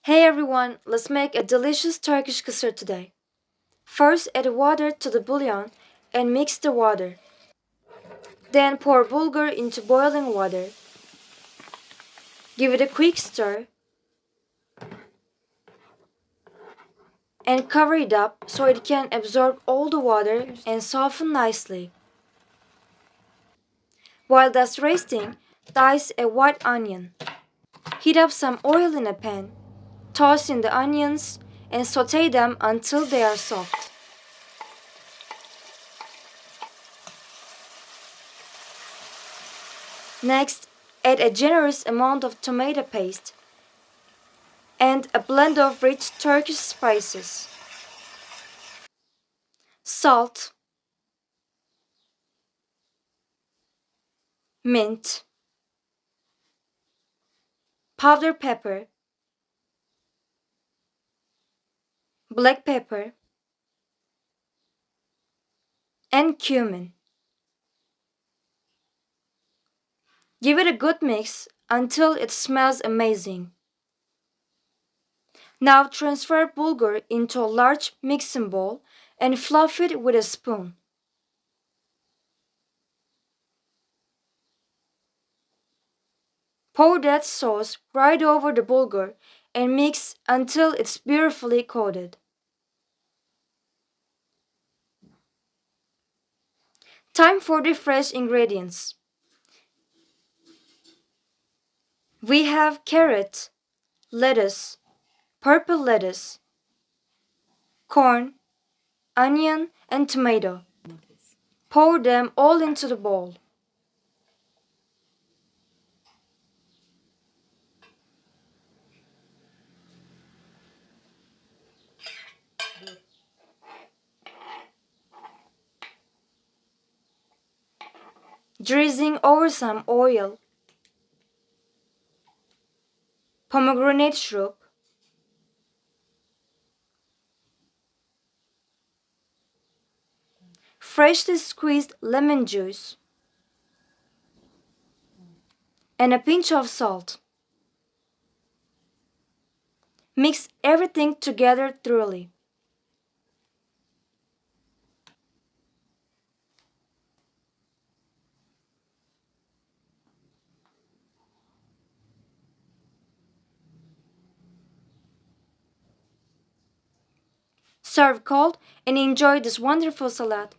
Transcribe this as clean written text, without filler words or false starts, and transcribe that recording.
Hey everyone, let's make a delicious Turkish kısır today. First, add water to the bouillon and mix the water. Then pour bulgur into boiling water. Give it a quick stir and cover it up so it can absorb all the water and soften nicely. While that's resting, dice a white onion. Heat up some oil in a pan. Toss in the onions and saute them until they are soft. Next, add a generous amount of tomato paste and a blend of rich Turkish spices. Salt, mint, powdered pepper, black pepper, and cumin. Give it a good mix until it smells amazing. Now transfer bulgur into a large mixing bowl and fluff it with a spoon. Pour that sauce right over the bulgur and mix until it's beautifully coated. Time for the fresh ingredients. We have carrot, lettuce, purple lettuce, corn, onion, and tomato. Pour them all into the bowl. Drizzling over some oil, pomegranate syrup, freshly squeezed lemon juice, and a pinch of salt. Mix everything together thoroughly. Serve cold and enjoy this wonderful salad.